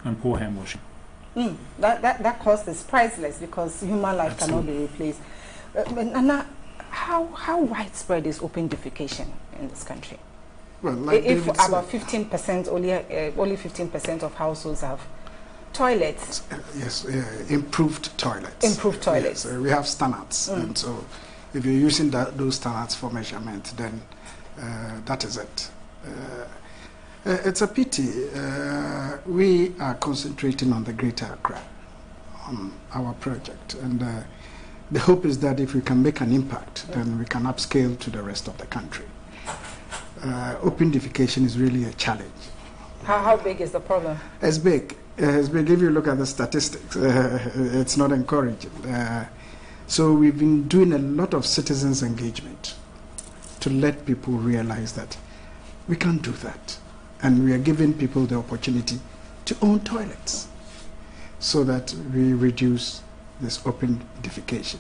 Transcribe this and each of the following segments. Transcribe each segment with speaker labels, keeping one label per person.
Speaker 1: and poor hand washing.
Speaker 2: That cost is priceless because human life cannot be replaced. Nana, how widespread is open defecation in this country?
Speaker 3: Well, like
Speaker 2: if
Speaker 3: David
Speaker 2: about
Speaker 3: said,
Speaker 2: 15%, only 15% of households have toilets.
Speaker 3: Yes, improved toilets.
Speaker 2: Improved toilets.
Speaker 3: Yes, we have standards, and so if you're using those standards for measurement, then that is it. It's a pity. We are concentrating on the Greater Accra, on our project, and the hope is that if we can make an impact, then we can upscale to the rest of the country. Open defecation is really a challenge.
Speaker 2: How big is the problem?
Speaker 3: It's big. It's big. If you look at the statistics, it's not encouraging. So we've been doing a lot of citizens engagement to let people realize that we can't do that. And we are giving people the opportunity to own toilets so that we reduce this open defecation.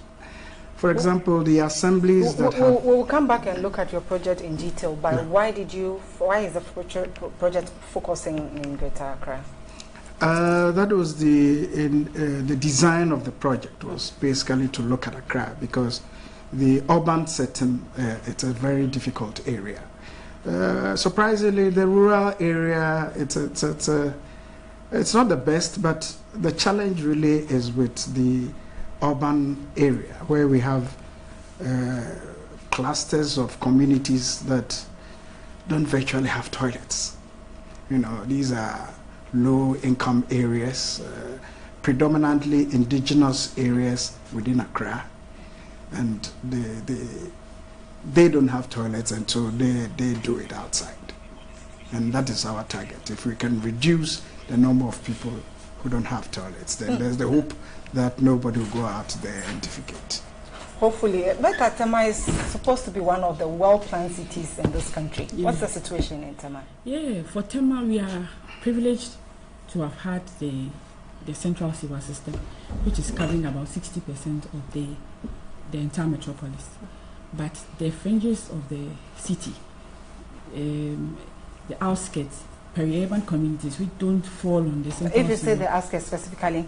Speaker 3: For example, the assemblies that have...
Speaker 2: We'll come back and look at your project in detail, but why is the project focusing in Greater Accra?
Speaker 3: That was the design of the project was basically to look at Accra because the urban setting, it's a very difficult area. Surprisingly, the rural area, it's not the best, but the challenge really is with the urban area where we have clusters of communities that don't virtually have toilets. You know, these are low-income areas, predominantly indigenous areas within Accra, and they don't have toilets, and so they do it outside. And that is our target. If we can reduce the number of people who don't have toilets, then there's the hope that nobody will go out there and defecate.
Speaker 2: Hopefully. But Tema is supposed to be one of the well-planned cities in this country. Yeah. What's the situation in Tema?
Speaker 4: Yeah, for Tema, we are privileged to have had the central sewer system, which is covering about 60% of the entire metropolis. But the fringes of the city, the outskirts, peri-urban communities, which don't fall on the central
Speaker 2: If you say the outskirts specifically?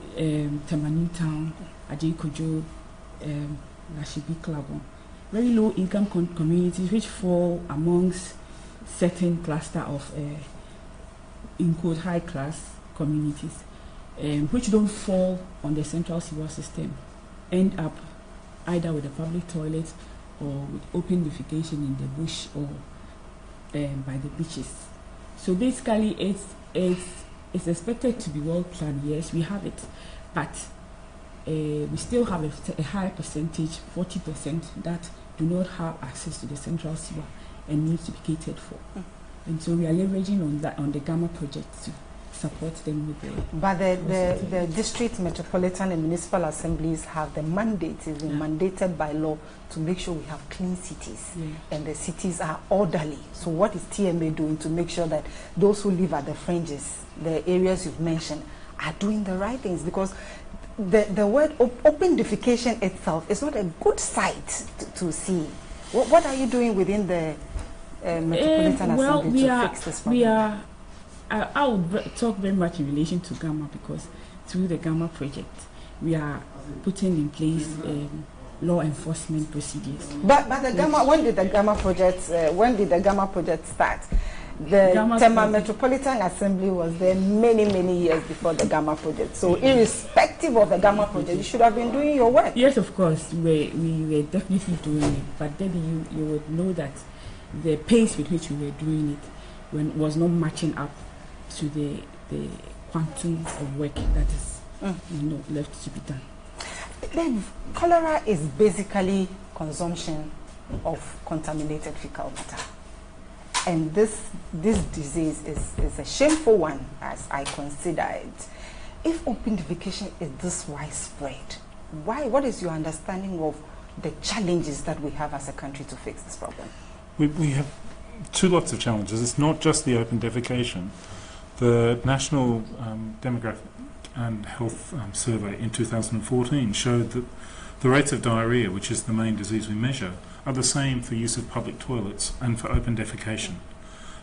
Speaker 4: Tema New Town, Ajekojo, Lashibi Klabon, very low income communities which fall amongst certain cluster of in quote high class communities, which don't fall on the central sewer system, end up either with a public toilet or with open defecation in the bush or by the beaches. So basically it's expected to be well planned. Yes, we have it, but we still have a high percentage, 40%, that do not have access to the central sewer and need to be catered for. And so we are leveraging on that, on the Gamma project, to support them with the...
Speaker 2: But the district, metropolitan and municipal assemblies have the mandate, it's been mandated by law to make sure we have clean cities and the cities are orderly. So what is TMA doing to make sure that those who live at the fringes, the areas you've mentioned, are doing the right things? Because the word open defecation itself is not a good sight to see. What are you doing within the metropolitan assembly to fix this problem?
Speaker 4: I would talk very much in relation to Gamma, because through the Gamma project we are putting in place law enforcement procedures.
Speaker 2: But the Gamma, when did the Gamma project start? The Tema Metropolitan Assembly was there many years before the Gamma project. So irrespective of the Gamma project, you should have been doing your work.
Speaker 4: Yes, of course, we were definitely doing it. But then you would know that the pace with which we were doing it was not matching up to the quantum of work that is left to be done.
Speaker 2: Then cholera is basically consumption of contaminated fecal matter. And this disease is a shameful one, as I consider it. If open defecation is this widespread, what is your understanding of the challenges that we have as a country to fix this problem?
Speaker 1: We have two lots of challenges. It's not just the open defecation. The National Demographic and Health Survey in 2014 showed that the rates of diarrhea, which is the main disease we measure, are the same for use of public toilets and for open defecation.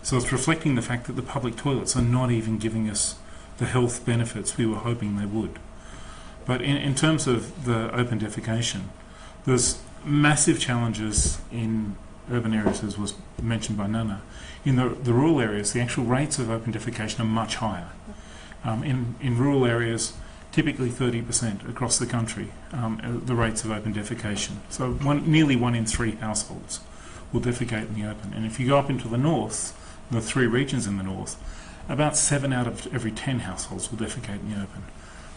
Speaker 1: So it's reflecting the fact that the public toilets are not even giving us the health benefits we were hoping they would. But in terms of the open defecation, there's massive challenges in urban areas, as was mentioned by Nana. In the rural areas, the actual rates of open defecation are much higher. In rural areas, typically 30% across the country, the rates of open defecation. So nearly 1 in 3 households will defecate in the open. And if you go up into the north, the 3 regions in the north, about 7 out of every 10 households will defecate in the open.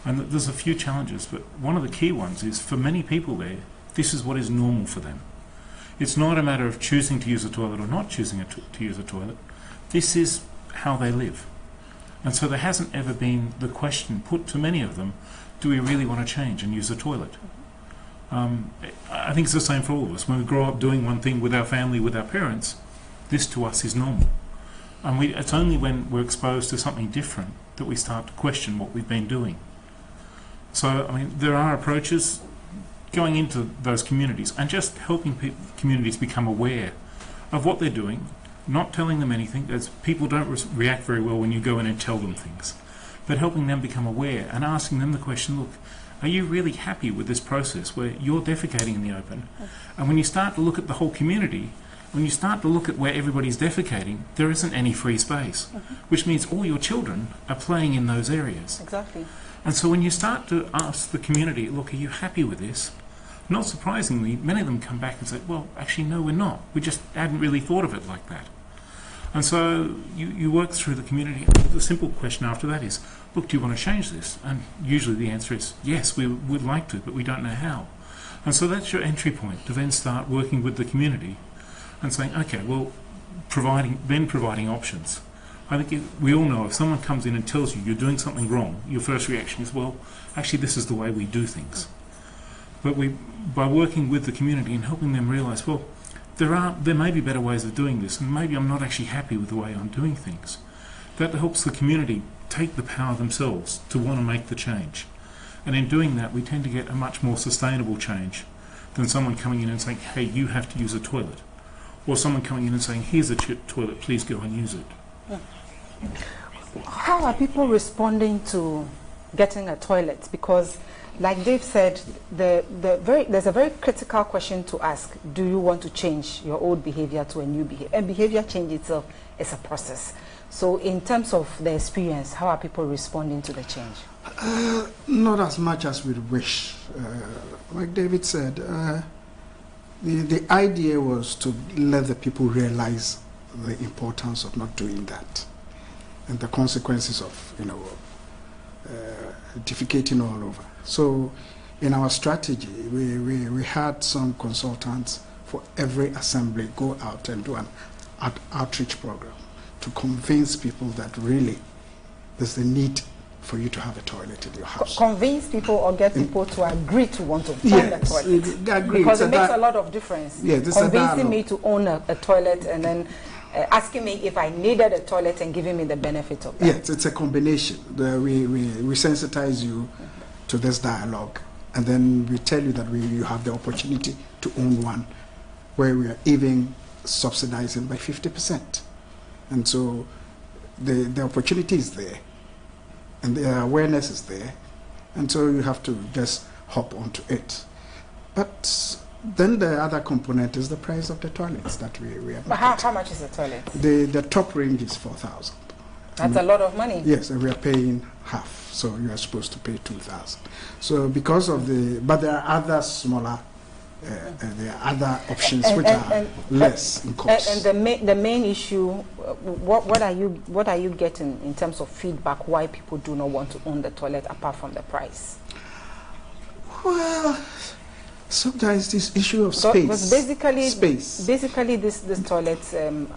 Speaker 1: And there's a few challenges, but one of the key ones is, for many people there, this is what is normal for them. It's not a matter of choosing to use a toilet or not choosing to use a toilet. This is how they live. And so there hasn't ever been the question put to many of them, do we really want to change and use a toilet? I think it's the same for all of us. When we grow up doing one thing with our family, with our parents, this to us is normal. And it's only when we're exposed to something different that we start to question what we've been doing. So, I mean, there are approaches going into those communities and just helping communities become aware of what they're doing, not telling them anything, as people don't react very well when you go in and tell them things, but helping them become aware and asking them the question, look, are you really happy with this process where you're defecating in the open? And when you start to look at the whole community, when you start to look at where everybody's defecating, there isn't any free space, which means all your children are playing in those areas.
Speaker 2: Exactly.
Speaker 1: And so when you start to ask the community, look, are you happy with this? Not surprisingly, many of them come back and say, well, actually, no, we're not. We just hadn't really thought of it like that. And so you work through the community. The simple question after that is, look, do you want to change this? And usually the answer is, yes, we would like to, but we don't know how. And so that's your entry point, to then start working with the community and saying, okay, well, providing options. I think we all know if someone comes in and tells you you're doing something wrong, your first reaction is, well, actually, this is the way we do things. But by working with the community and helping them realise, well, there may be better ways of doing this, and maybe I'm not actually happy with the way I'm doing things. That helps the community take the power themselves to want to make the change. And in doing that, we tend to get a much more sustainable change than someone coming in and saying, hey, you have to use a toilet. Or someone coming in and saying, here's a toilet, please go and use it.
Speaker 2: How are people responding to getting a toilet? Because, like Dave said, there's a very critical question to ask. Do you want to change your old behavior to a new behavior? And behavior change itself is a process. So in terms of the experience, how are people responding to the change?
Speaker 3: Not as much as we'd wish. Like David said, the idea was to let the people realize the importance of not doing that and the consequences of, defecating all over. So in our strategy, we had some consultants for every assembly go out and do an outreach program to convince people that really there's the need for you to have a toilet in your house.
Speaker 2: Convince people or get people to agree to want to own a toilet. Because it makes a lot of difference.
Speaker 3: Yeah,
Speaker 2: convincing me to own a toilet and then asking me if I needed a toilet and giving me the benefit of that.
Speaker 3: Yes, it's a combination. We sensitize you to this dialogue, and then we tell you that you have the opportunity to own one, where we are even subsidizing by 50%. And so the opportunity is there, and the awareness is there, and so you have to just hop onto it. But then the other component is the price of the toilets that we have.
Speaker 2: But how much is a toilet?
Speaker 3: The top range is 4,000.
Speaker 2: That's a lot of money.
Speaker 3: Yes, and we are paying half, so you are supposed to pay 2,000. So because of but there are other smaller, there are other options which are less in cost.
Speaker 2: And the main issue, what are you getting in terms of feedback? Why people do not want to own the toilet apart from the price?
Speaker 3: Well, sometimes this issue of space.
Speaker 2: Because basically this toilet,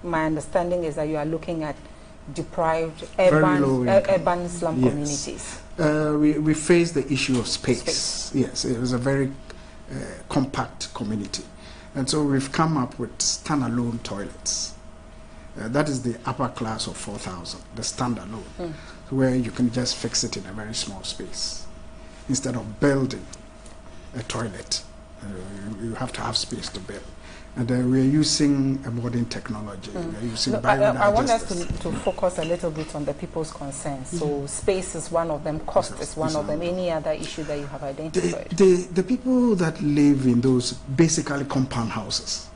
Speaker 2: my understanding is that you are looking at deprived urban slum communities.
Speaker 3: We face the issue of space. Yes, it was a very compact community, and so we've come up with standalone toilets. That is the upper class of 4,000, the standalone, where you can just fix it in a very small space instead of building a toilet. You have to have space to build. And we're using a modern technology. We're using
Speaker 2: I want us
Speaker 3: biodigesters.
Speaker 2: to focus a little bit on the people's concerns. So space is one of them, cost is one of them. Any other issue that you have identified?
Speaker 3: The people that live in those basically compound houses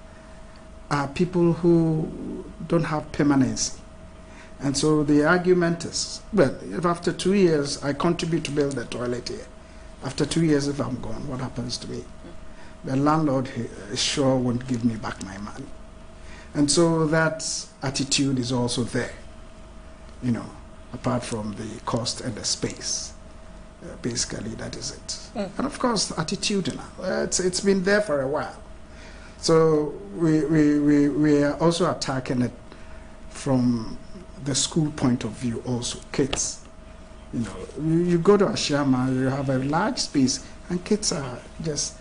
Speaker 3: are people who don't have permanency. And so the argument is, well, if after 2 years I contribute to build a toilet here, after 2 years if I'm gone, what happens to me? The landlord sure won't give me back my money. And so that attitude is also there, you know, apart from the cost and the space. Basically, that is it. And of course, attitudinal. It's been there for a while. So we are also attacking it from the school point of view also, kids. You know, you go to Ashama, you have a large space, and kids are just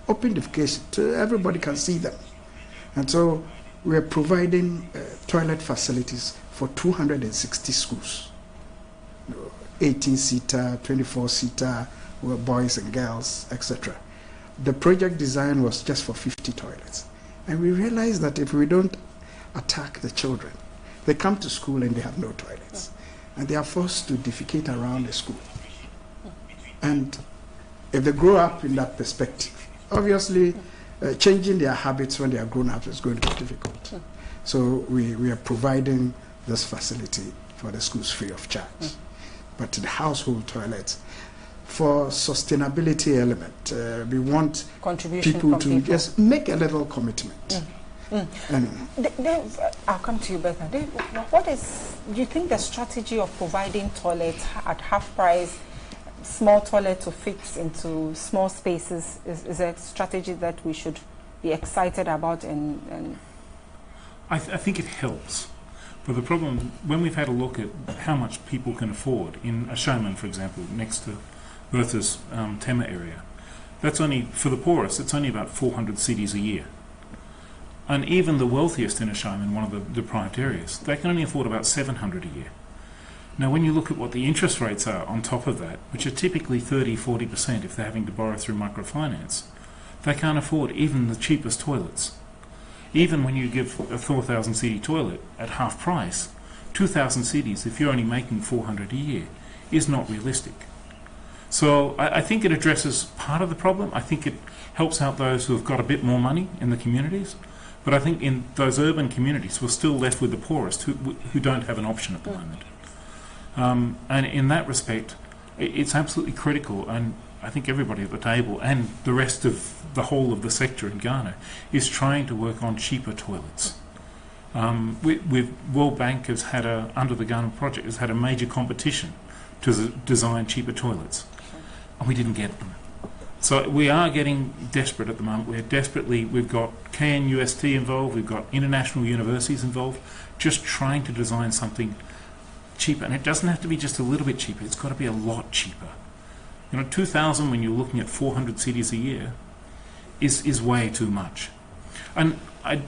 Speaker 3: open defecation, so everybody can see them. And so we are providing toilet facilities for 260 schools. 18-seater, 24-seater, boys and girls, etc. The project design was just for 50 toilets. And we realized that if we don't attack the children, they come to school and they have no toilets. And they are forced to defecate around the school. And if they grow up in that perspective, obviously changing their habits when they are grown up is going to be difficult. So we are providing this facility for the schools free of charge. But the household toilets, for sustainability element, we want people to just make a little commitment.
Speaker 2: I'll come to you, Becca. What is, do you think the strategy of providing toilets at half price, small toilet to fit into small spaces, is a strategy that we should be excited about? And
Speaker 1: I think it helps. But the problem, when we've had a look at how much people can afford, in Ashoman, for example, next to Bertha's Tema area, that's only, for the poorest, it's only about 400 cedis a year. And even the wealthiest in Ashoman, one of the deprived areas, they can only afford about 700 a year. Now, when you look at what the interest rates are on top of that, which are typically 30–40% if they're having to borrow through microfinance, they can't afford even the cheapest toilets. Even when you give a 4,000 cedi toilet at half price, 2,000 cedis, if you're only making 400 a year, is not realistic. So I think it addresses part of the problem. I think it helps out those who have got a bit more money in the communities. But I think in those urban communities, we're still left with the poorest who don't have an option at the moment. And in that respect, it's absolutely critical, and I think everybody at the table and the rest of the whole of the sector in Ghana is trying to work on cheaper toilets. World Bank has had under the Ghana project, has had a major competition to design cheaper toilets, and we didn't get them. So we are getting desperate at the moment. We've got KNUST involved, we've got international universities involved, just trying to design something cheaper. And it doesn't have to be just a little bit cheaper, it's got to be a lot cheaper. You know, 2,000 when you're looking at 400 cedis a year is way too much. And I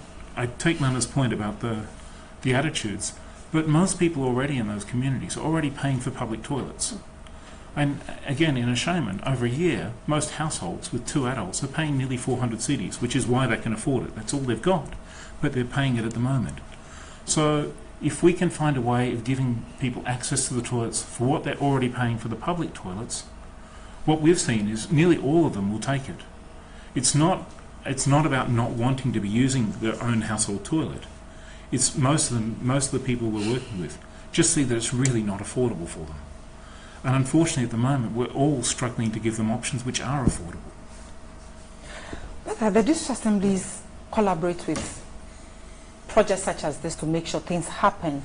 Speaker 1: take Nana's point about the attitudes, but most people already in those communities are already paying for public toilets. And again, in Ashoman, over a year, most households with 2 adults are paying nearly 400 cedis, which is why they can afford it. That's all they've got, but they're paying it at the moment. So if we can find a way of giving people access to the toilets for what they're already paying for the public toilets, what we've seen is nearly all of them will take it. It's not about not wanting to be using their own household toilet. It's most of the people we're working with just see that it's really not affordable for them. And unfortunately, at the moment, we're all struggling to give them options which are affordable.
Speaker 2: But the district assemblies collaborate with projects such as this to make sure things happen.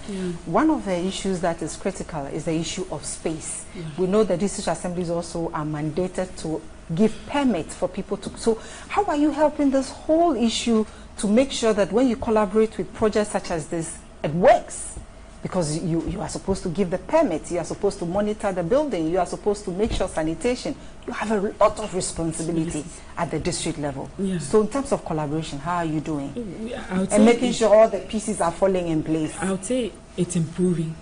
Speaker 2: One of the issues that is critical is the issue of space. We know the district assemblies also are mandated to give permits for people to. So how are you helping this whole issue to make sure that when you collaborate with projects such as this, it works? Because you are supposed to give the permits, you are supposed to monitor the building, you are supposed to make sure sanitation. You have a lot of responsibility at the district level. So in terms of collaboration, how are you doing? And making sure all the pieces are falling in place.
Speaker 4: I would say it's improving.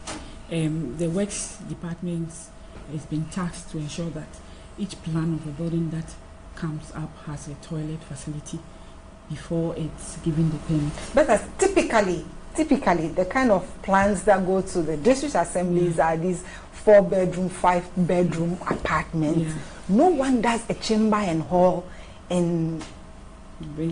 Speaker 4: The works department has been tasked to ensure that each plan of a building that comes up has a toilet facility. before it's given the permit.
Speaker 2: But typically, the kind of plans that go to the district assemblies are these 4-bedroom, 5-bedroom apartments.
Speaker 4: Yeah.
Speaker 2: No one does a chamber and hall and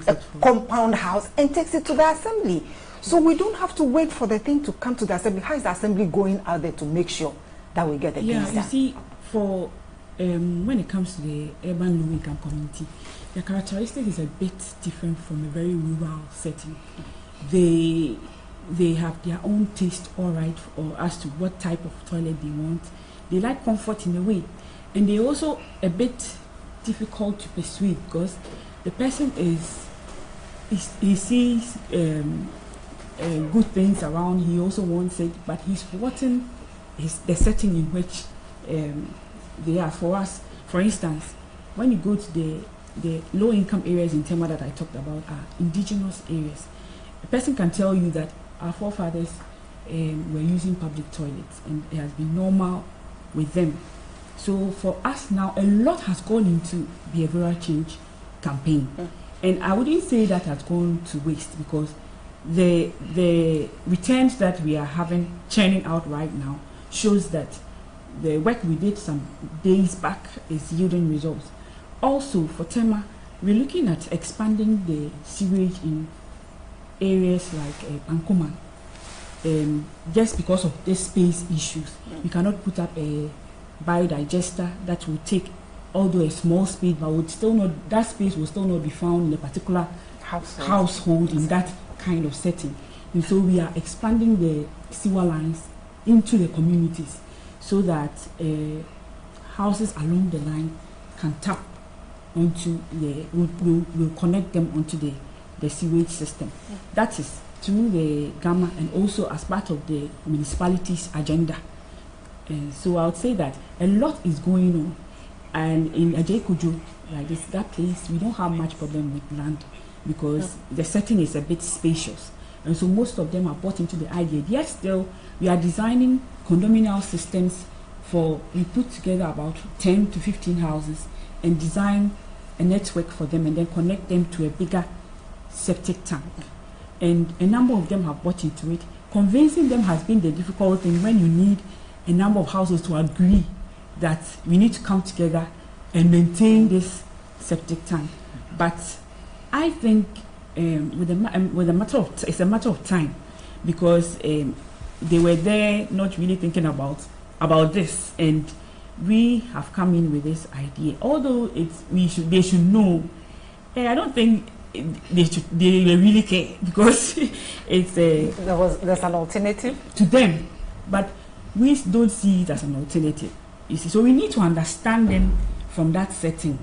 Speaker 2: a compound house and takes it to the assembly. So we don't have to wait for the thing to come to the assembly. How is the assembly going out there to make sure that we get the things done?
Speaker 4: Yeah, you see, for when it comes to the urban low-income community, the characteristic is a bit different from a very rural setting. They have their own taste, all right, or as to what type of toilet they want. They like comfort in a way, and they're also a bit difficult to persuade because the person he sees good things around. He also wants it, but he's forgotten the setting in which they are. For us, for instance, when you go to the low-income areas in Tema that I talked about are indigenous areas. A person can tell you that our forefathers were using public toilets and it has been normal with them. So for us now, a lot has gone into behavioral change campaign. And I wouldn't say that has gone to waste because the returns that we are having churning out right now shows that the work we did some days back is yielding results. Also for Tema, we're looking at expanding the sewage in areas like Ankoma. Just because of the space issues, we cannot put up a biodigester that will take, although a small space, but would still not, that space will still not be found in a particular household in that kind of setting. And so we are expanding the sewer lines into the communities so that houses along the line can tap onto will connect them onto the sewage system. That is through the Gamma and also as part of the municipality's agenda. So I would say that a lot is going on, and in Asiedu-Dartey, like this, that place, we don't have much problem with land because the setting is a bit spacious, and so most of them are bought into the idea. Yet still, we are designing condominial systems we put together about 10 to 15 houses and design a network for them and then connect them to a bigger septic tank. And a number of them have bought into it. Convincing them has been the difficult thing when you need a number of houses to agree that we need to come together and maintain this septic tank. But I think it's a matter of time because they were there not really thinking about this, and we have come in with this idea. Although they should know. I don't think they really care because there's
Speaker 2: an alternative
Speaker 4: to them, but we don't see it as an alternative. You see, so we need to understand them from that setting.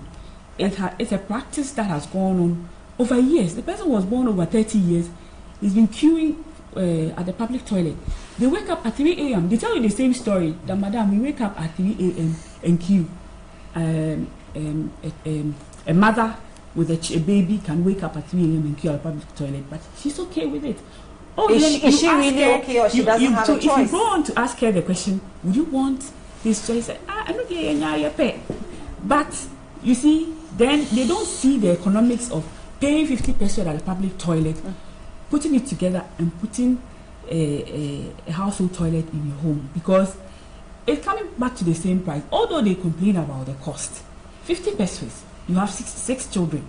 Speaker 4: It's a practice that has gone on over years. The person was born over 30 years. He's been queuing at the public toilet. They wake up at 3 a.m. They tell you the same story that, Madam, we wake up at 3 a.m. and queue. A mother with a baby can wake up at 3 a.m. and queue at the public toilet, but she's okay with it. Oh,
Speaker 2: is she really okay, or she doesn't have a choice?
Speaker 4: If you go on to ask her the question, would you want this choice? I don't care. But you see, then they don't see the economics of paying 50% at the public toilet, putting it together and putting a household toilet in your home, because it's coming back to the same price. Although they complain about the cost, 50 pesos, you have six children,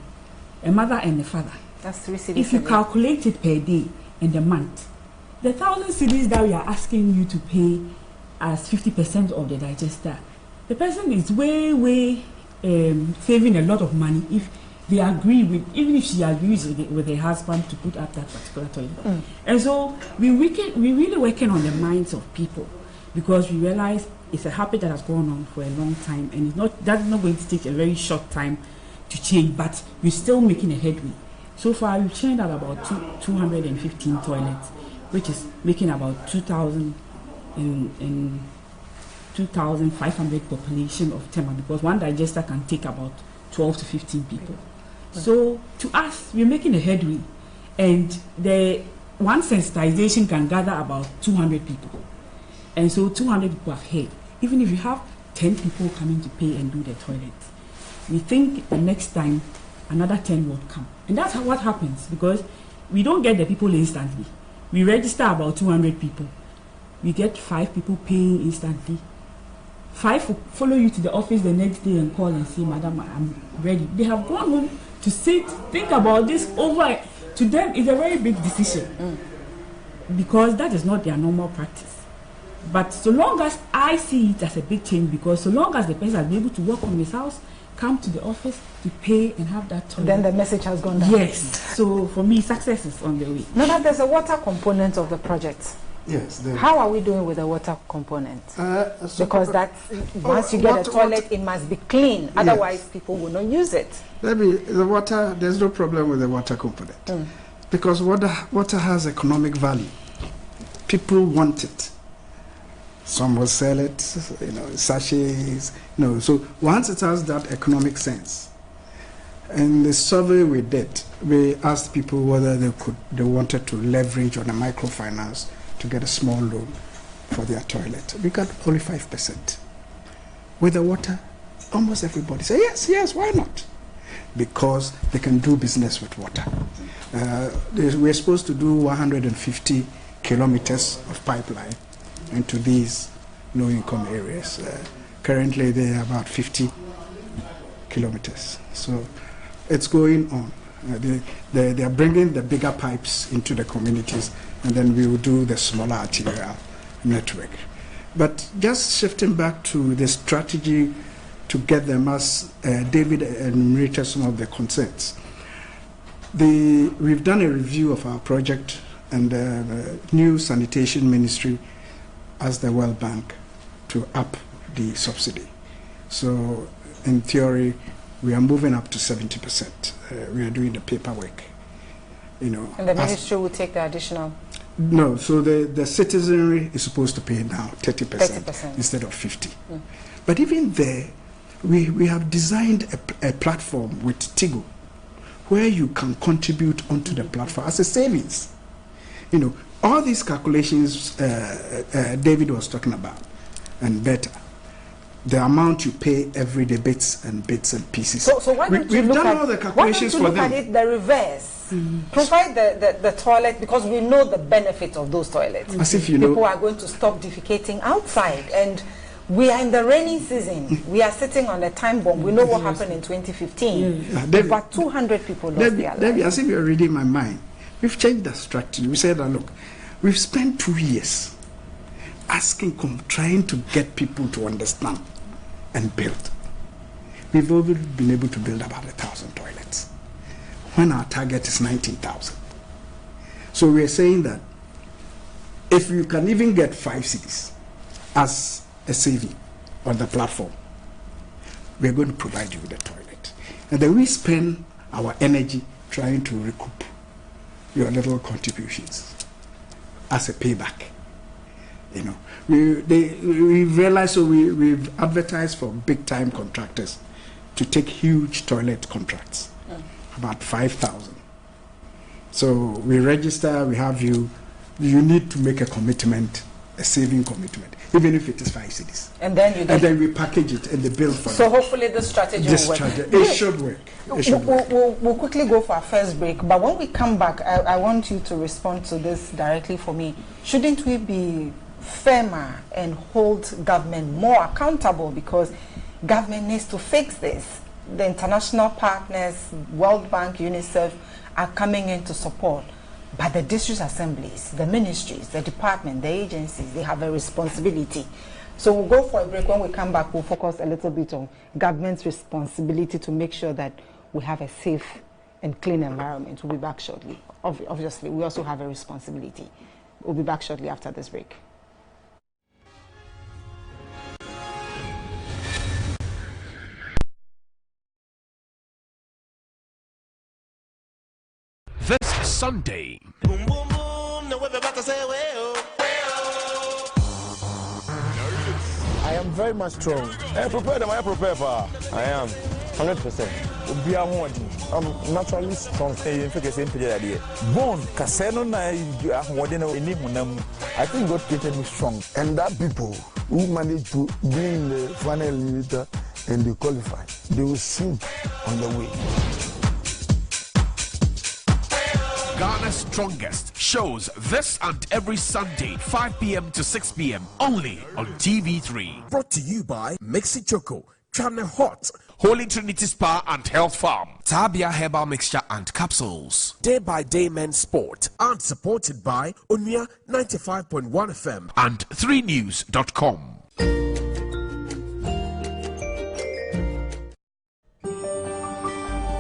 Speaker 4: a mother and a father.
Speaker 2: That's 3 cedis.
Speaker 4: If you calculate it per day and a month, the 1,000 cedis that we are asking you to pay as 50% of the digester, the person is way saving a lot of money if they agree with, even if she agrees with her husband to put up that particular toilet. And so we're really working on the minds of people, because we realize it's a habit that has gone on for a long time, and that's not going to take a very short time to change, but we're still making a headway. So far, we've changed out about 215 toilets, which is making about 2,500 population of Tema, because one digester can take about 12 to 15 people. So to us, we're making a headway, and the one sensitization can gather about 200 people. And so 200 people have heard. Even if you have 10 people coming to pay and do the toilet, we think the next time another 10 will come. And that's what happens, because we don't get the people instantly. We register about 200 people. We get 5 people paying instantly. 5 will follow you to the office the next day and call and say, Madam, I'm ready. They have gone home to sit, think about this over. To them, it's a very big decision because that is not their normal practice. But so long as I see it as a big change, because so long as the person has been able to work on his house, come to the office to pay and have that toilet.
Speaker 2: Then the message has gone down.
Speaker 4: Yes. So for me, success is on the way.
Speaker 2: Now, there's a water component of the project.
Speaker 3: Yes.
Speaker 2: How are we doing with the water component? Because once you get a toilet, it must be clean. Otherwise, people will not use it.
Speaker 3: The water, there's no problem with the water component. Because water has economic value. People want it. Some will sell it, sachets. So once it has that economic sense, in the survey we did, we asked people whether they wanted to leverage on a microfinance to get a small loan for their toilet. We got only 5%. With the water, almost everybody said, yes, why not? Because they can do business with water. We're supposed to do 150 kilometers of pipeline into these low-income areas. Currently, they are about 50 kilometers. So it's going on. They are bringing the bigger pipes into the communities, and then we will do the smaller arterial network. But just shifting back to the strategy to get them, as David enumerated some of the concerns. We've done a review of our project, and the new Sanitation Ministry asked the World Bank to up the subsidy. So in theory, we are moving up to 70%. We are doing the paperwork. And
Speaker 2: the ministry will take the additional?
Speaker 3: No, so the citizenry is supposed to pay now 30% instead of 50%. But even there, we have designed a platform with Tigo where you can contribute onto the platform as a savings. All these calculations David was talking about, and better, the amount you pay every day, bits and pieces.
Speaker 2: So why don't you look
Speaker 3: all the calculations for them.
Speaker 2: Why don't you look at it the reverse? Provide the toilet, because we know the benefit of those toilets.
Speaker 3: As if
Speaker 2: people are going to stop defecating outside, and we are in the rainy season. We are sitting on a time bomb. We know what happened in 2015. About 200 people lost their lives.
Speaker 3: As if you're reading my mind. We've changed the strategy. We said that, look, we've spent 2 years trying to get people to understand and build. We've already been able to build about 1,000 toilets, when our target is 19,000. So we're saying that if you can even get 5 cities as a saving on the platform, we're going to provide you with a toilet. And then we spend our energy trying to recoup your little contributions as a payback. We realized, so we've advertised for big-time contractors to take huge toilet contracts, about 5,000. So we register, we have you need to make a commitment, a saving commitment, even if it is 5 cities.
Speaker 2: And then
Speaker 3: we package it and they bill for it.
Speaker 2: So hopefully this strategy will work.
Speaker 3: It should work.
Speaker 2: We'll quickly go for our first break, but when we come back, I want you to respond to this directly for me. Shouldn't we be firmer and hold government more accountable, because government needs to fix this? The international partners, World Bank, UNICEF, are coming in to support. But the district assemblies, the ministries, the department, the agencies, they have a responsibility. So we'll go for a break. When we come back, we'll focus a little bit on government's responsibility to make sure that we have a safe and clean environment. We'll be back shortly. Obviously, we also have a responsibility. We'll be back shortly after this break.
Speaker 5: This Sunday. Boom, boom, boom. Now we're about to say,
Speaker 6: I am very much strong. I prepare for. I am 100%. I'm naturally strong. Born, I think God created me strong. And that people who manage to be in the final eliminator and they qualify, they will sing on the way.
Speaker 5: Ghana's strongest shows this and every Sunday, 5 p.m. to 6 p.m. only on TV3.
Speaker 7: Brought to you by Mixi Choco, Channel Hot,
Speaker 5: Holy Trinity Spa and Health Farm, Tabia Herbal Mixture and Capsules,
Speaker 7: Day by Day Men's Sport, and supported by Onya 95.1 FM
Speaker 5: and 3news.com.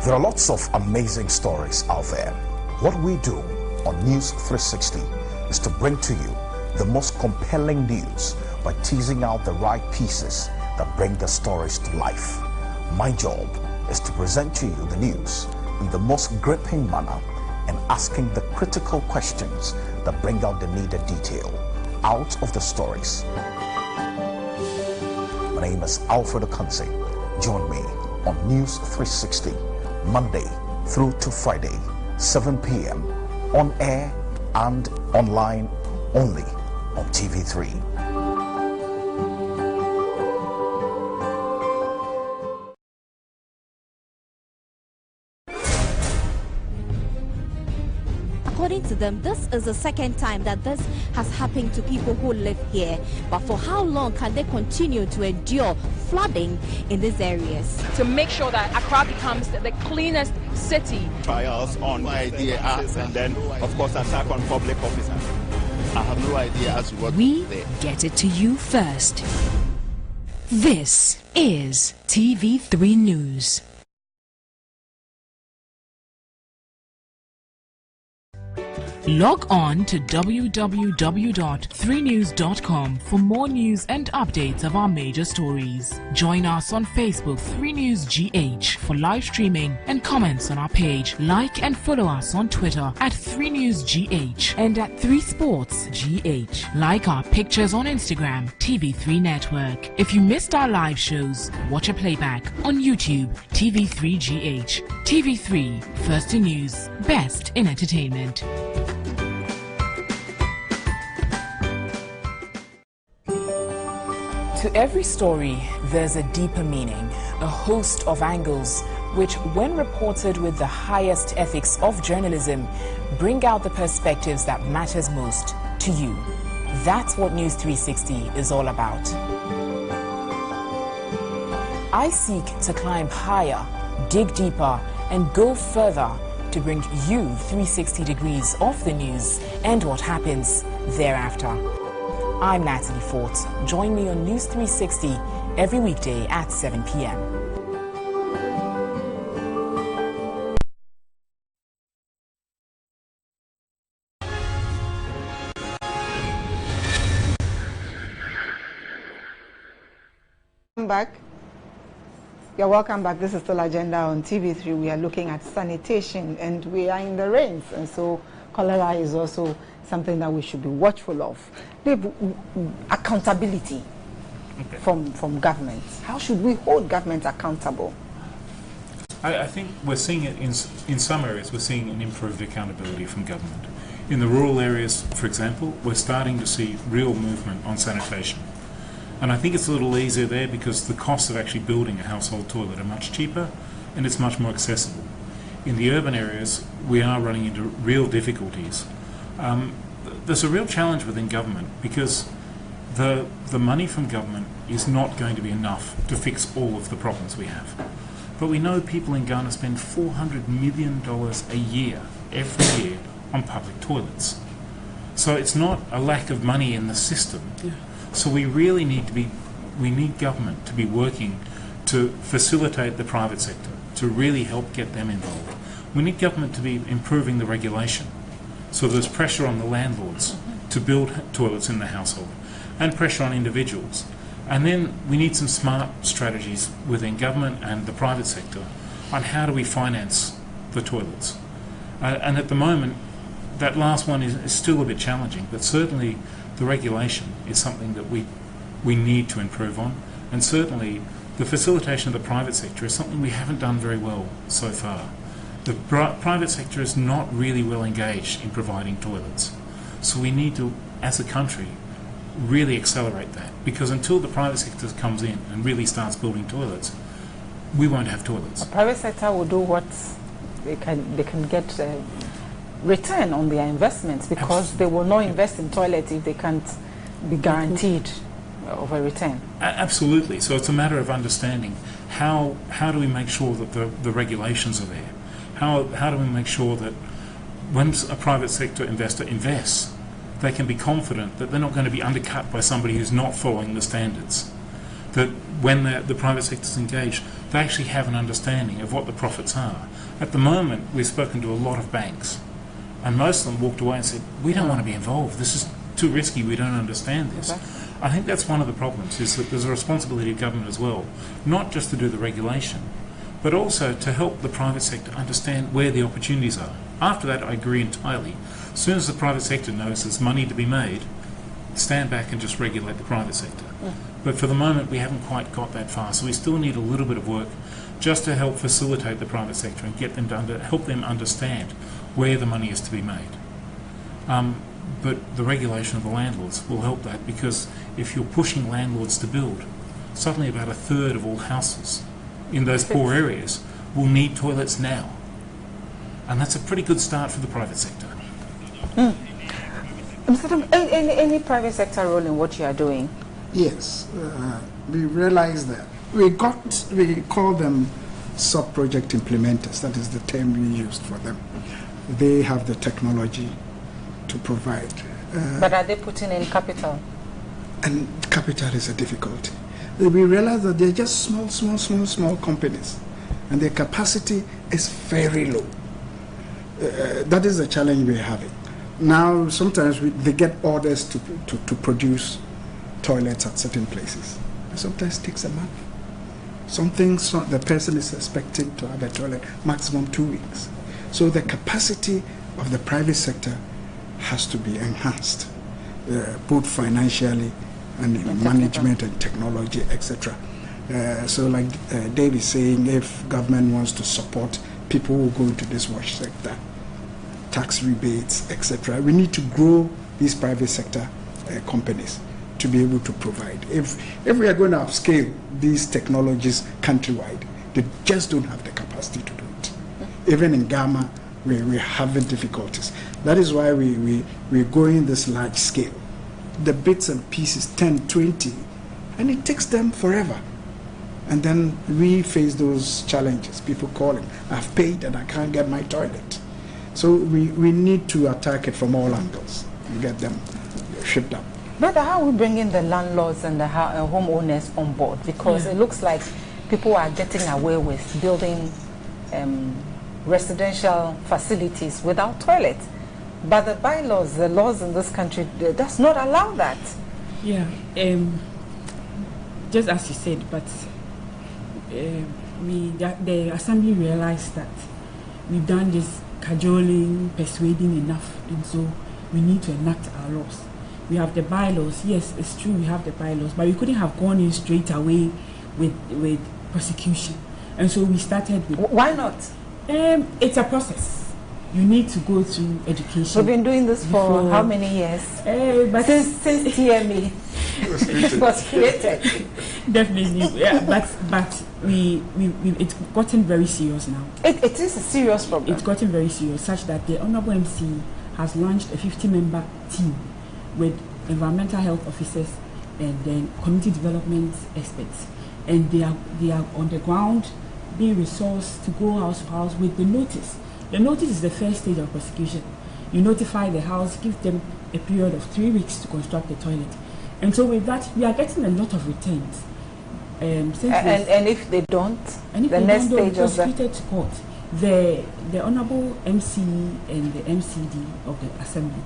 Speaker 8: There are lots of amazing stories out there. What we do on News 360 is to bring to you the most compelling news by teasing out the right pieces that bring the stories to life. My job is to present to you the news in the most gripping manner and asking the critical questions that bring out the needed detail out of the stories. My name is Alfred Okansi. Join me on News 360, Monday through to Friday, 7 p.m. on air and online only on TV3.
Speaker 9: According to them, this is the second time that this has happened to people who live here. But for how long can they continue to endure flooding in these areas?
Speaker 10: To make sure that Accra becomes the cleanest city.
Speaker 11: Trials on idea and then, of course, attack on public officers. I have no idea as to what
Speaker 12: we get it to you first. This is TV3 News. Log on to www.3news.com for more news and updates of our major stories. Join us on Facebook 3newsgh for live streaming and comments on our page. Like and follow us on Twitter at 3newsgh and at 3sportsgh. Like our pictures on Instagram, TV3 Network. If you missed our live shows, watch a playback on YouTube, TV3GH. TV3, first in news, best in entertainment. To every story, there's a deeper meaning, a host of angles, which, when reported with the highest ethics of journalism, bring out the perspectives that matters most to you. That's what News 360 is all about. I seek to climb higher, dig deeper, and go further to bring you 360 degrees of the news and what happens thereafter. I'm Natalie Fort. Join me on News 360 every weekday at 7 p.m.
Speaker 2: Welcome back. You're welcome back. This is still Agenda on TV3. We are looking at sanitation and we are in the rains, and so cholera is also something that we should be watchful of. Accountability from government. How should we hold government accountable?
Speaker 1: I think we're seeing it in some areas. We're seeing an improved accountability from government. In the rural areas, for example, we're starting to see real movement on sanitation. And I think it's a little easier there because the costs of actually building a household toilet are much cheaper and it's much more accessible. In the urban areas, we are running into real difficulties. There's a real challenge within government because the money from government is not going to be enough to fix all of the problems we have. But we know people in Ghana spend $400 million a year, every year, on public toilets. So it's not a lack of money in the system. Yeah. So we really need government to be working to facilitate the private sector, to really help get them involved. We need government to be improving the regulation. So there's pressure on the landlords to build toilets in the household and pressure on individuals. And then we need some smart strategies within government and the private sector on how do we finance the toilets. And at the moment, that last one is still a bit challenging, but certainly the regulation is something that we need to improve on. And certainly the facilitation of the private sector is something we haven't done very well so far. The private sector is not really well engaged in providing toilets. So we need to, as a country, really accelerate that, because until the private sector comes in and really starts building toilets, we won't have toilets.
Speaker 2: The private sector will do what they can get return on their investments, because they will not invest in toilets if they can't be guaranteed of a return.
Speaker 1: Absolutely. So it's a matter of understanding how do we make sure that the regulations are there? How do we make sure that when a private sector investor invests, they can be confident that they're not going to be undercut by somebody who's not following the standards? That when the private sector's engaged, they actually have an understanding of what the profits are. At the moment, we've spoken to a lot of banks, and most of them walked away and said, we don't want to be involved. This is too risky. We don't understand this.
Speaker 2: Okay.
Speaker 1: I think that's one of the problems, is that there's a responsibility of government as well, not just to do the regulation, but also to help the private sector understand where the opportunities are. After that, I agree entirely. As soon as the private sector knows there's money to be made, stand back and just regulate the private sector. But for the moment, we haven't quite got that far, so we still need a little bit of work just to help facilitate the private sector and get them to help them understand where the money is to be made. But the regulation of the landlords will help that, because if you're pushing landlords to build, suddenly about a third of all houses in those poor areas will need toilets now. And that's a pretty good start for the private sector.
Speaker 2: Any private sector role in what you are doing?
Speaker 3: Yes, we realize that we call them sub-project implementers. That is the term we used for them. They have the technology to provide.
Speaker 2: But are they putting in capital?
Speaker 3: And capital is a difficulty. We realize that they're just small companies, and their capacity is very low. That is the challenge we're having. Now, sometimes they get orders to produce toilets at certain places. Sometimes it takes a month. The person is expecting to have a toilet maximum 2 weeks. So the capacity of the private sector has to be enhanced, both financially and in management and technology, etc. So like Dave is saying, if government wants to support people who go into this wash sector, tax rebates, etc., we need to grow these private sector companies to be able to provide. If we are going to upscale these technologies countrywide, they just don't have the capacity to do it. Even in Ghana, we're having difficulties. That is why we're going this large scale. The bits and pieces, 10, 20, and it takes them forever. And then we face those challenges, people calling, I've paid and I can't get my toilet. So we need to attack it from all angles and get them shipped up.
Speaker 2: But how are we bringing the landlords and the homeowners on board? Because it looks like people are getting away with building residential facilities without toilets. But the bylaws, the laws in this country, does not allow that.
Speaker 4: Yeah, just as you said, but the assembly realized that we've done this cajoling, persuading enough, and so we need to enact our laws. We have the bylaws. Yes, it's true, we have the bylaws, but we couldn't have gone in straight away with prosecution, and so we started with.
Speaker 2: Why not?
Speaker 4: It's a process. You need to go through education.
Speaker 2: We've been doing this for how many years?
Speaker 4: But
Speaker 2: since TME was created.
Speaker 4: Definitely, yeah. But it's gotten very serious now.
Speaker 2: It is a serious problem.
Speaker 4: It's gotten very serious, such that the Honourable MC has launched a 50-member team with environmental health officers and then community development experts, and they are on the ground being resourced to go house to house with the notice. The notice is the first stage of prosecution. You notify the house, give them a period of 3 weeks to construct the toilet. And so with that, we are getting a lot of returns.
Speaker 2: And if they don't, the next stage of
Speaker 4: prosecuted to court. The Honourable MC and the MCD of the Assembly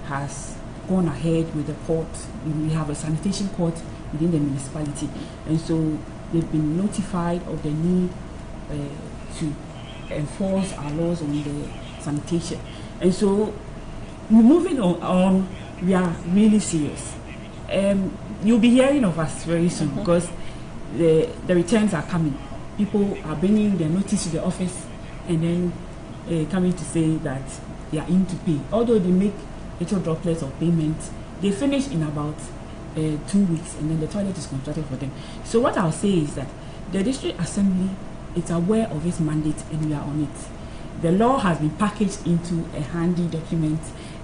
Speaker 4: has gone ahead with the court. We have a sanitation court within the municipality. And so they've been notified of the need to enforce our laws on the sanitation. And so moving on, we are really serious. You'll be hearing of us very soon because the returns are coming. People are bringing their notice to the office and then coming to say that they are in to pay. Although they make little droplets of payment, they finish in about 2 weeks and then the toilet is constructed for them. So what I'll say is that the district assembly is aware of its mandate and we are on it. the law has been packaged into a handy document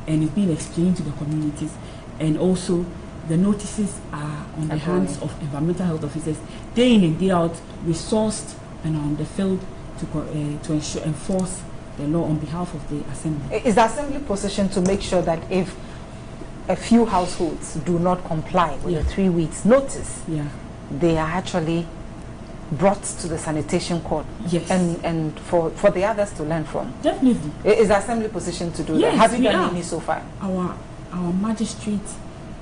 Speaker 4: and is being explained to the communities, and also the notices are on the hands of environmental health officers day in and day out, resourced and on the field to enforce the law on behalf of the assembly.
Speaker 2: Is the assembly positioned to make sure that if a few households do not comply with the 3 weeks notice, they are actually brought to the sanitation court, and for the others to learn from?
Speaker 4: Definitely.
Speaker 2: Is the assembly positioned to do that? Have you done any so far?
Speaker 4: Our magistrate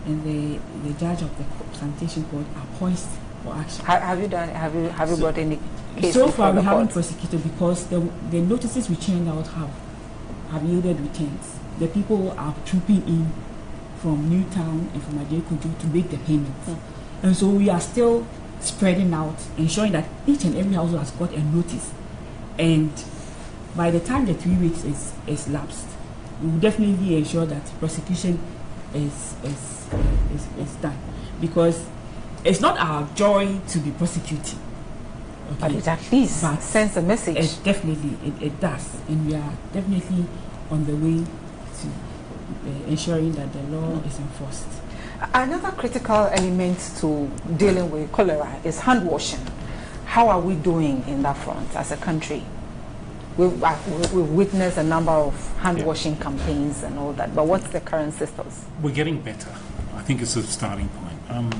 Speaker 4: and the judge of the sanitation court are poised for action.
Speaker 2: Have you brought any case?
Speaker 4: So far we haven't prosecuted because the notices we churned out have yielded returns. The people are trooping in from Newtown and from Asiedu-Dartey to make the payments. And so we are still spreading out, ensuring that each and every household has got a notice. And by the time the 3 weeks is lapsed, we will definitely ensure that prosecution is done. Because it's not our joy to be prosecuting. Okay.
Speaker 2: But it at least sends a message.
Speaker 4: It does. And we are definitely on the way to ensuring that the law is enforced.
Speaker 2: Another critical element to dealing with cholera is hand washing. How are we doing in that front as a country? We've witnessed a number of hand washing campaigns and all that, but what's the current status?
Speaker 1: We're getting better. I think it's a starting point.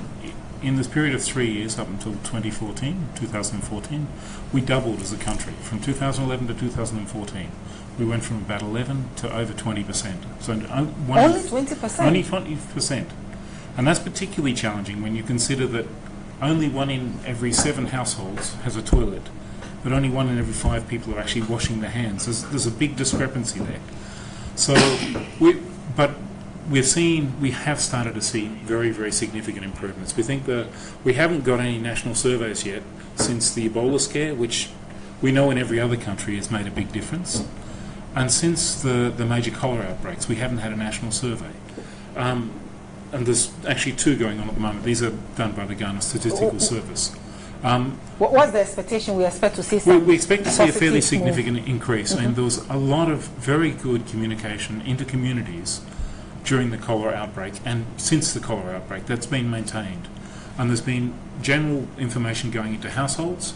Speaker 1: In this period of 3 years, up until 2014, we doubled as a country. From 2011 to 2014, we went from about 11 to over 20%. So
Speaker 2: only 20%?
Speaker 1: Only 20%. And that's particularly challenging when you consider that only 1 in every 7 households has a toilet, but only 1 in every 5 people are actually washing their hands. There's a big discrepancy there. So, we have started to see very, very significant improvements. We think that we haven't got any national surveys yet since the Ebola scare, which we know in every other country has made a big difference. And since the major cholera outbreaks, we haven't had a national survey. And there's actually 2 going on at the moment. These are done by the Ghana Statistical Service.
Speaker 2: What's the expectation? We expect to see some
Speaker 1: we expect to see a fairly significant increase, and there was a lot of very good communication into communities during the cholera outbreak, and since the cholera outbreak that's been maintained. And there's been general information going into households,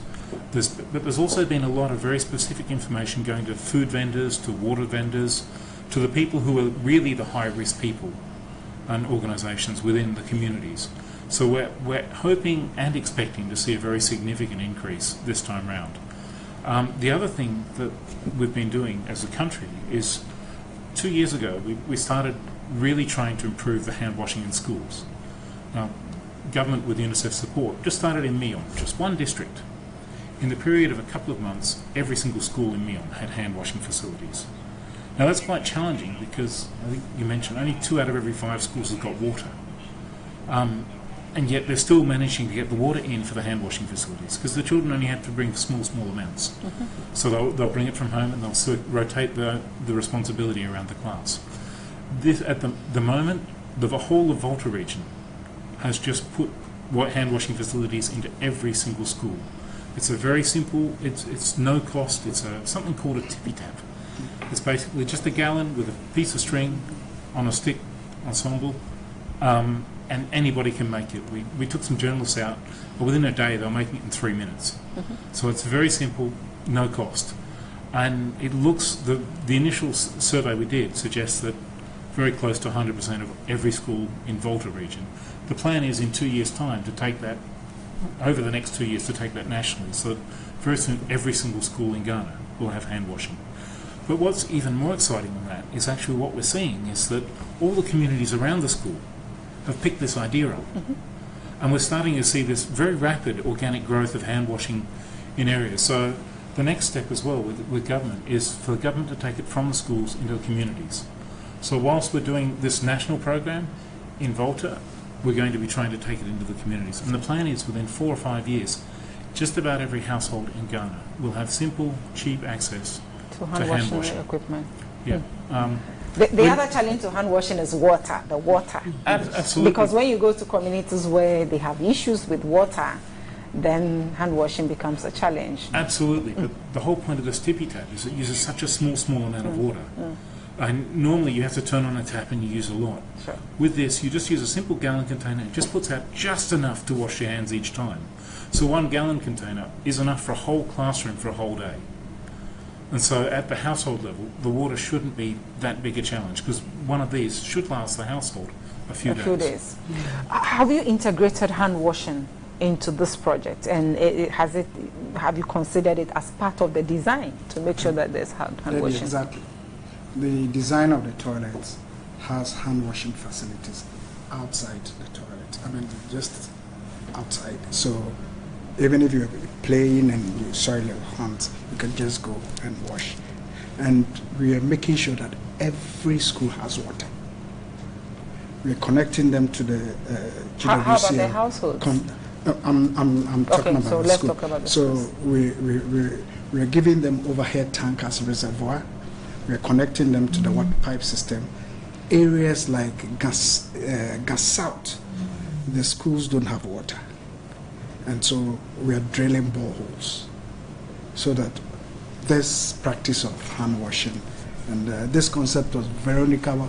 Speaker 1: but there's also been a lot of very specific information going to food vendors, to water vendors, to the people who are really the high-risk people and organisations within the communities. So we're hoping and expecting to see a very significant increase this time round. The other thing that we've been doing as a country is 2 years ago we started really trying to improve the hand washing in schools. Now, government with UNICEF support just started in Mion, just 1 district. In the period of a couple of months, every single school in Mion had hand washing facilities. Now that's quite challenging because I think you mentioned only 2 out of every 5 schools have got water. And yet they're still managing to get the water in for the hand washing facilities because the children only have to bring small amounts. So they'll bring it from home and they'll rotate the responsibility around the class. This, at the moment, the whole of Volta region has just put hand washing facilities into every single school. It's a very simple, it's no cost, it's something called a tippy tap. It's basically just a gallon with a piece of string on a stick ensemble, and anybody can make it. We took some journalists out, but within a day they were making it in 3 minutes. So it's very simple, no cost. And it looks, the initial survey we did suggests that very close to 100% of every school in Volta region. The plan is in 2 years' time to take that, over the next 2 years, to take that nationally, so that very soon every single school in Ghana will have hand washing. But what's even more exciting than that is actually what we're seeing is that all the communities around the school have picked this idea up. And we're starting to see this very rapid organic growth of hand washing in areas. So the next step as well with government is for the government to take it from the schools into the communities. So whilst we're doing this national program in Volta, we're going to be trying to take it into the communities. And the plan is within 4 or 5 years, just about every household in Ghana will have simple, cheap access to hand washing
Speaker 2: equipment.
Speaker 1: Yeah.
Speaker 2: The other challenge to hand washing is water, the water.
Speaker 1: Absolutely.
Speaker 2: Because when you go to communities where they have issues with water, then hand washing becomes a challenge.
Speaker 1: Absolutely, but the whole point of this tippy tap is it uses such a small amount of water. And normally you have to turn on a tap and you use a lot.
Speaker 2: Sure.
Speaker 1: With this, you just use a simple gallon container. It just puts out just enough to wash your hands each time. So 1 gallon container is enough for a whole classroom for a whole day. And so at the household level, the water shouldn't be that big a challenge, because one of these should last the household a few days.
Speaker 2: Have you integrated hand washing into this project, and have you considered it as part of the design to make sure that there's hand washing?
Speaker 3: Exactly. The design of the toilets has hand washing facilities outside the toilet. I mean, just outside. So even if you're playing and you soil your hands, you can just go and wash. And we are making sure that every school has water. We're connecting them to the GWCL.
Speaker 2: How about the households?
Speaker 3: I'm talking about
Speaker 2: so
Speaker 3: the
Speaker 2: let's
Speaker 3: school.
Speaker 2: talk about the
Speaker 3: so
Speaker 2: schools.
Speaker 3: we're giving them overhead tank as a reservoir. We're connecting them to the water pipe system. Areas like Gas South, the schools don't have water. And so we are drilling boreholes so that this practice of hand washing and this concept of Veronica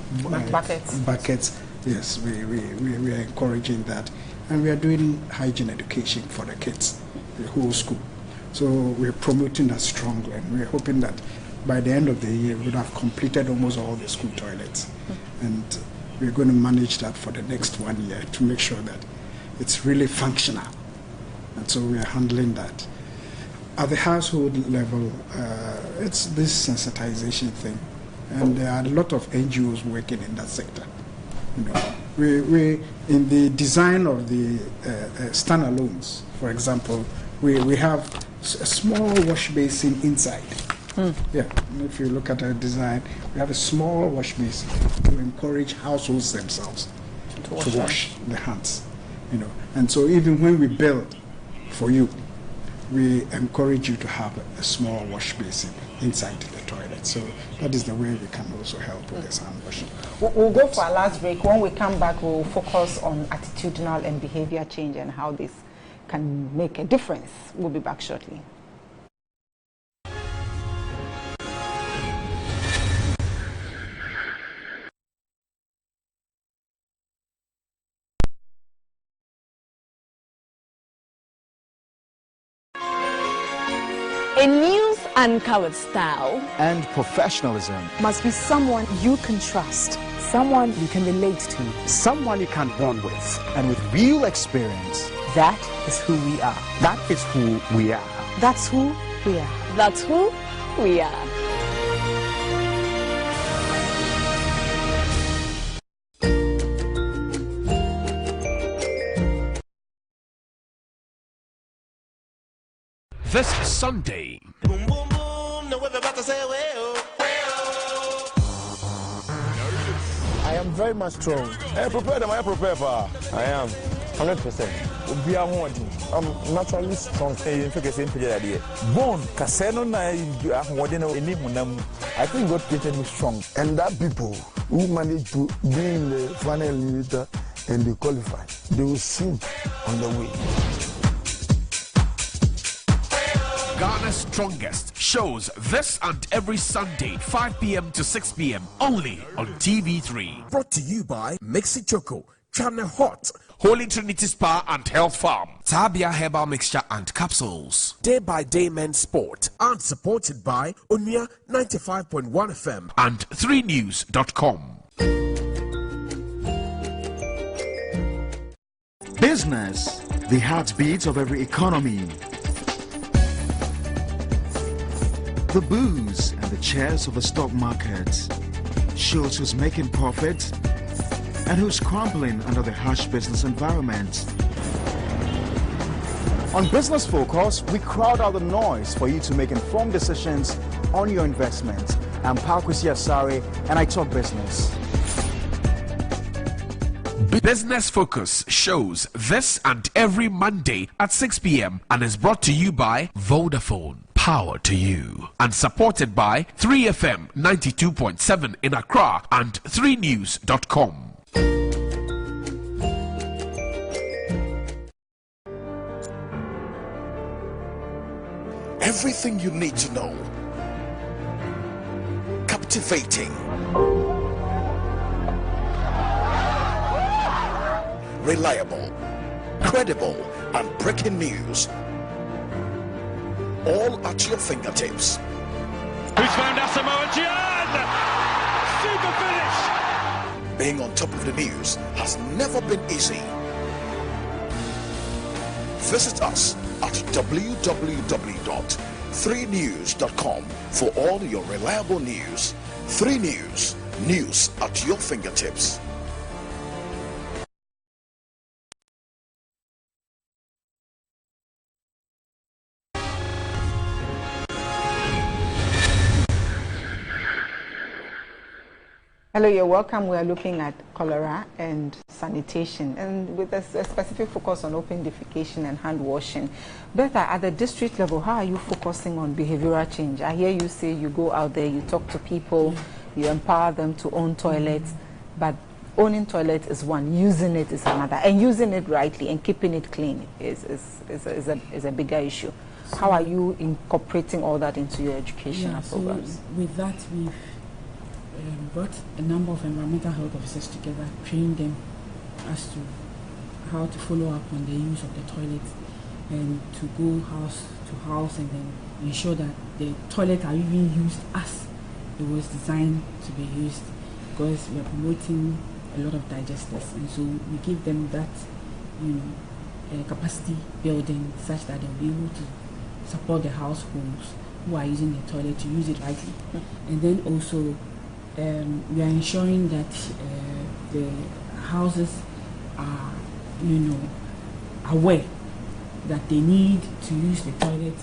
Speaker 3: buckets, yes, we are encouraging that. And we are doing hygiene education for the kids, the whole school. So we're promoting that strongly, and we're hoping that by the end of the year, we would have completed almost all the school toilets. And we're going to manage that for the next 1 year to make sure that it's really functional. And so we are handling that. At the household level, it's this sensitization thing. And there are a lot of NGOs working in that sector. You know, we in the design of the standalones, for example, we have a small wash basin inside. Yeah, if you look at our design, we have a small wash basin to encourage households themselves to wash their hands. You know, and so even when we build for you, we encourage you to have a small wash basin inside the toilet. So that is the way we can also help with this hand washing.
Speaker 2: We'll go for our last break. When we come back, we'll focus on attitudinal and behavior change and how this can make a difference. We'll be back shortly.
Speaker 13: A news anchor with style
Speaker 14: and professionalism
Speaker 13: must be someone you can trust, someone you can relate to,
Speaker 14: someone you can bond with, and with real experience.
Speaker 13: That is who we are.
Speaker 14: That is who we are.
Speaker 13: That's who we are. That's who we are.
Speaker 5: This Sunday.
Speaker 15: Boom, boom, boom. No, we're about to say,
Speaker 6: I am very much strong. I prepare them, I prepare for. I am 100%. I'm naturally strong. Born, Caseno, I think God created me strong.
Speaker 16: And that people who manage to be in the final eliminator and they qualify, they will sink on the way.
Speaker 5: Ghana's strongest shows this and every Sunday, 5 p.m. to 6 p.m. only on TV3.
Speaker 7: Brought to you by Mixi Choco, Channel Hot,
Speaker 5: Holy Trinity Spa and Health Farm, Tabia Herbal Mixture and Capsules,
Speaker 7: Day by Day Men's Sport, and supported by Onya 95.1 FM
Speaker 5: and 3news.com.
Speaker 17: Business, the heartbeat of every economy. The booze and the chairs of the stock market shows who's making profit and who's crumbling under the harsh business environment.
Speaker 14: On Business Focus, we crowd out the noise for you to make informed decisions on your investments. I'm Pakwisi Asare and I talk business.
Speaker 5: Business Focus shows this and every Monday at 6 p.m. and is brought to you by Vodafone. Power to you, and supported by 3FM 92.7 in Accra and 3news.com.
Speaker 8: Everything you need to know. Captivating. Reliable. Credible and breaking news. All at your fingertips.
Speaker 15: Who's found Asamoah Gyan? Super finish!
Speaker 8: Being on top of the news has never been easy. Visit us at www.3news.com for all your reliable news. 3 News, news at your fingertips.
Speaker 2: Hello, you're welcome. We are looking at cholera and sanitation, and with a specific focus on open defecation and hand washing. Bertha, at the district level, how are you focusing on behavioral change? I hear you say you go out there, you talk to people, you empower them to own toilets, but owning toilet is one, using it is another, and using it rightly and keeping it clean is a bigger issue. So how are you incorporating all that into your educational programs?
Speaker 4: So with that, we've brought a number of environmental health officers together, trained them as to how to follow up on the use of the toilet and to go house to house and then ensure that the toilet are even used as it was designed to be used, because we are promoting a lot of digesters, and so we give them that capacity building such that they'll be able to support the households who are using the toilet to use it rightly. And then also we are ensuring that the houses are, aware that they need to use the toilet.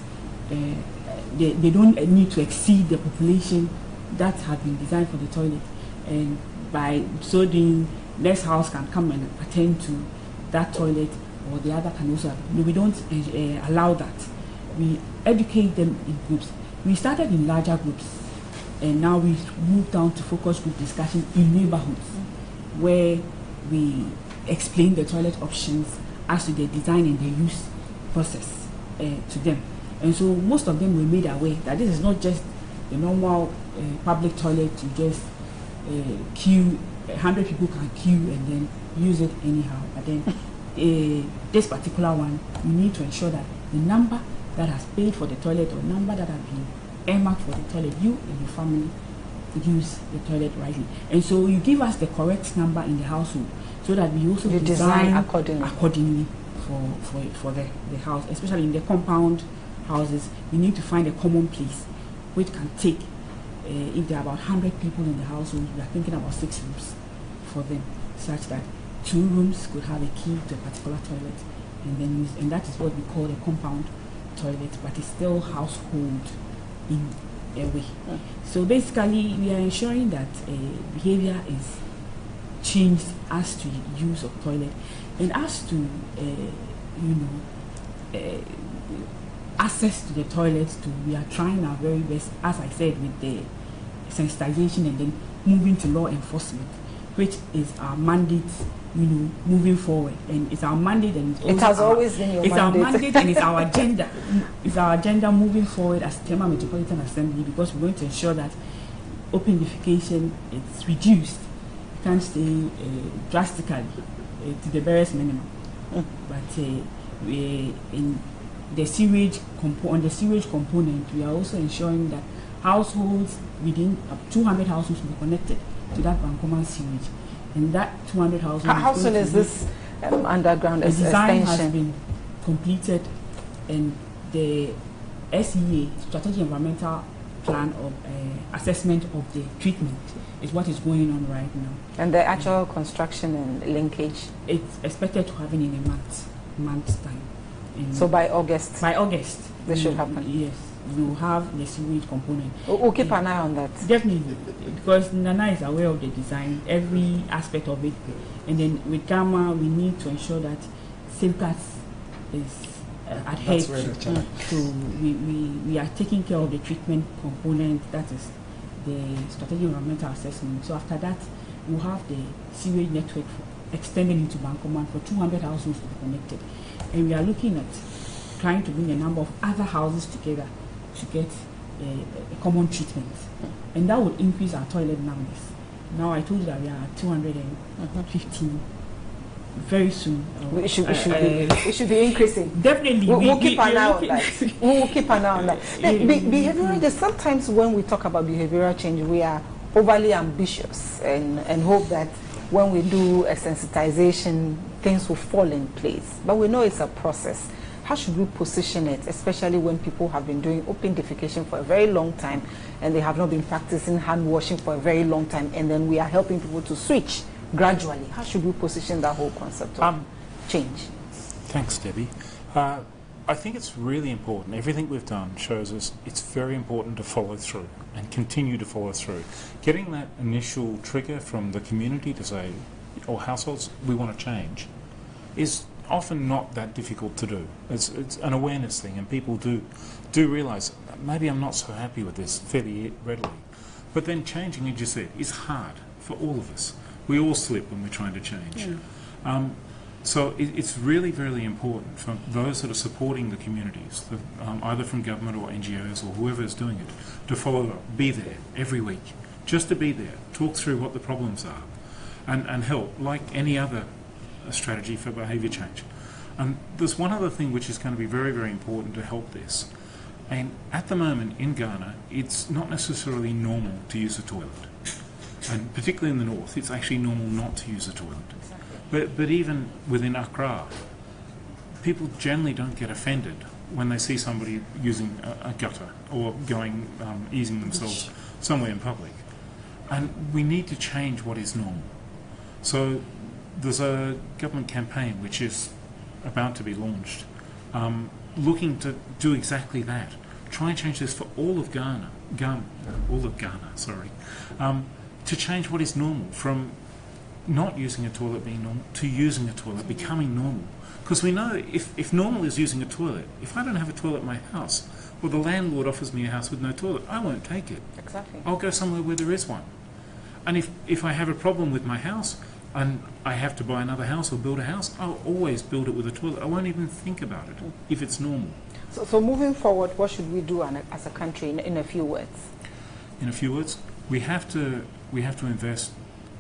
Speaker 4: They don't need to exceed the population that has been designed for the toilet, and by so doing, less house can come and attend to that toilet, or the other can also. We don't allow that. We educate them in groups. We started in larger groups, and now we've moved down to focus group discussion in neighborhoods, where we explain the toilet options as to the design and the use process to them. And so most of them were made aware that this is not just the normal public toilet. You just queue, 100 people can queue and then use it anyhow. But then this particular one, you need to ensure that the number that has paid for the toilet or number that has been earmarked for the toilet, you and your family use the toilet rightly. And so you give us the correct number in the household so that we also design accordingly for the house, especially in the compound houses. We need to find a common place which can take, if there are about 100 people in the household, we are thinking about 6 rooms for them, such that 2 rooms could have a key to a particular toilet, and then and that is what we call a compound toilet, but it's still household in a way. So basically, we are ensuring that behavior is changed as to use of toilet, and as to access to the toilets. We are trying our very best, as I said, with the sensitization and then moving to law enforcement, which is our mandate, moving forward. And it's our mandate, and it has always been your mandate. It's our mandate and it's our agenda. It's our agenda moving forward as Tema Metropolitan Assembly, because we're going to ensure that open defecation is reduced. It can't stay drastically to the barest minimum. But in the sewage on the sewage component, we are also ensuring that households within 200 households will be connected to that Bankoman sewage, and that 200 households. How soon is this underground extension? The design has been completed, and the SEA, Strategic Environmental Plan of assessment of the treatment, is what is going on right now. And the actual construction and linkage? It's expected to happen in a month's time. So by August? By August. This should happen? Yes. We will have the sewage component. We'll keep an eye on that. Definitely. Because Nana is aware of the design, every aspect of it. And then with Gamma, we need to ensure that safeguards is adhered to. So we are taking care of the treatment component, that is the strategic environmental assessment. So after that, we'll have the sewage network extended into Bankoman for 200 households to be connected. And we are looking at trying to bring a number of other houses together to get a common treatment, and that would increase our toilet numbers. Now I told you that we are at 215. Very soon,
Speaker 2: it should be increasing.
Speaker 4: Definitely,
Speaker 2: we'll keep an eye on that. We'll keep an eye on that. Behavioral. Sometimes when we talk about behavioral change, we are overly ambitious and hope that when we do a sensitization, things will fall in place. But we know it's a process. How should we position it, especially when people have been doing open defecation for a very long time and they have not been practicing hand washing for a very long time, and then we are helping people to switch gradually? How should we position that whole concept of change?
Speaker 1: Thanks, Debbie. I think it's really important. Everything we've done shows us it's very important to follow through and continue to follow through. Getting that initial trigger from the community to say, or households, we want to change, is often not that difficult to do. It's an awareness thing, and people do realise, maybe I'm not so happy with this fairly readily. But then changing, as you said, is hard for all of us. We all slip when we're trying to change. So it's really, really important for those that are supporting the communities, either from government or NGOs or whoever is doing it, to follow up, be there every week, just to be there, talk through what the problems are, and help, like any other strategy for behaviour change. And there's one other thing which is going to be very, very important to help this. And at the moment in Ghana, it's not necessarily normal to use a toilet. And particularly in the north, it's actually normal not to use a toilet. But even within Accra, people generally don't get offended when they see somebody using a gutter or easing themselves somewhere in public. And we need to change what is normal. So there's a government campaign which is about to be launched, looking to do exactly that. Try and change this for all of Ghana, to change what is normal, from not using a toilet being normal to using a toilet becoming normal. Because we know if normal is using a toilet, if I don't have a toilet in my house, or the landlord offers me a house with no toilet, I won't take it.
Speaker 2: Exactly.
Speaker 1: I'll go somewhere where there is one. And if I have a problem with my house and I have to buy another house or build a house, I'll always build it with a toilet. I won't even think about it if it's normal.
Speaker 2: So moving forward, what should we do as a country in a few words?
Speaker 1: In a few words, we have to invest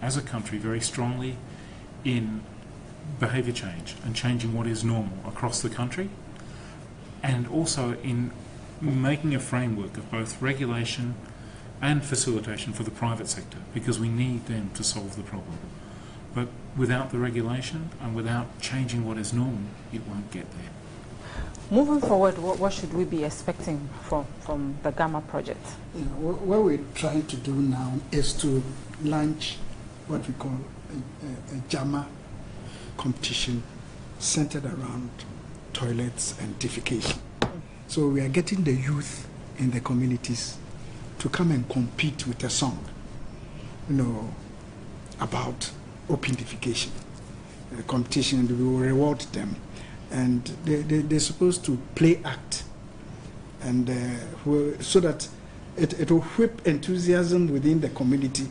Speaker 1: as a country very strongly in behaviour change and changing what is normal across the country, and also in making a framework of both regulation and facilitation for the private sector, because we need them to solve the problem. But without the regulation and without changing what is normal, it won't get there.
Speaker 2: Moving forward, what should we be expecting from the Gamma project?
Speaker 3: What we're trying to do now is to launch what we call a JAMA competition centered around toilets and defecation. So we are getting the youth in the communities to come and compete with a song, about open defecation. The competition, we will reward them. And they're supposed to play act, and so that it will whip enthusiasm within the community,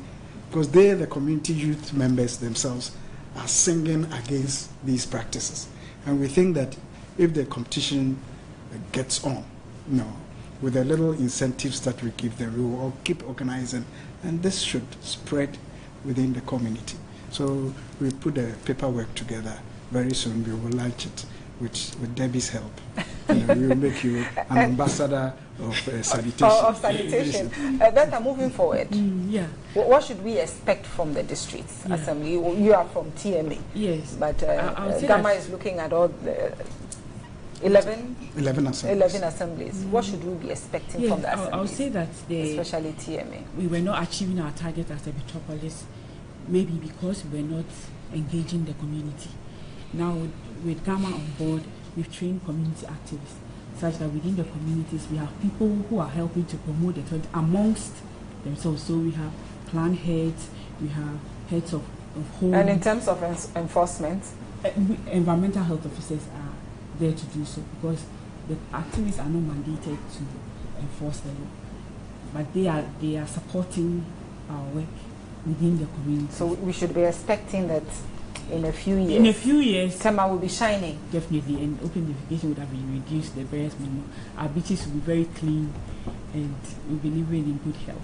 Speaker 3: because they, the community youth members themselves, are singing against these practices. And we think that if the competition gets on, with the little incentives that we give them, we will all keep organizing, and this should spread within the community. So we put the paperwork together. Very soon we will launch it with Debbie's help. We will make you an ambassador of sanitation.
Speaker 2: Of sanitation. Better moving forward. What should we expect from the districts assembly? You are from TMA.
Speaker 4: Yes.
Speaker 2: But Gamma is looking at all the 11 assemblies. What should we be expecting from the assemblies?
Speaker 4: I'll say that
Speaker 2: especially TMA.
Speaker 4: We were not achieving our target as a metropolis, maybe because we were not engaging the community. Now with Gamma on board, we've trained community activists, such that within the communities we have people who are helping to promote the toilet amongst themselves. So we have clan heads, we have heads of homes.
Speaker 2: And in terms of enforcement?
Speaker 4: Environmental health officers are there to do so, because the activists are not mandated to enforce the law, but they are supporting our work within the community.
Speaker 2: So we should be expecting that in a few years.
Speaker 4: In a few years,
Speaker 2: Tema will be shining.
Speaker 4: Definitely, and open defecation would have been reduced. The various minimum. Our beaches will be very clean, and we'll be living in good health.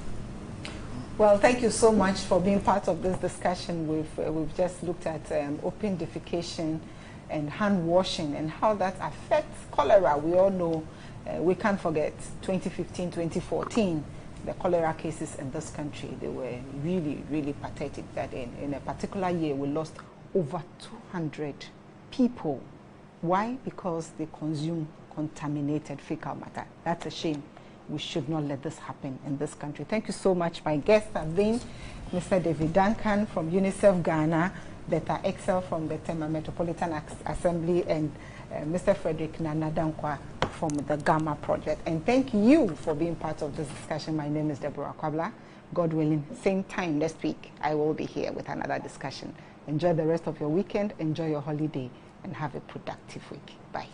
Speaker 2: Well, thank you so much for being part of this discussion. We've just looked at open defecation and hand washing and how that affects cholera. We all know, we can't forget 2015, 2014, the cholera cases in this country. They were really, really pathetic. That in a particular year, we lost over 200 people. Why? Because they consume contaminated fecal matter. That's a shame. We should not let this happen in this country. Thank you so much. My guests have been Mr. David Duncan from UNICEF Ghana, Beta Excel from the Tema Metropolitan Assembly, and Mr. Frederick Nanadankwa from the Gamma Project. And thank you for being part of this discussion. My name is Deborah Kwabla. God willing, same time next week, I will be here with another discussion. Enjoy the rest of your weekend, enjoy your holiday, and have a productive week. Bye.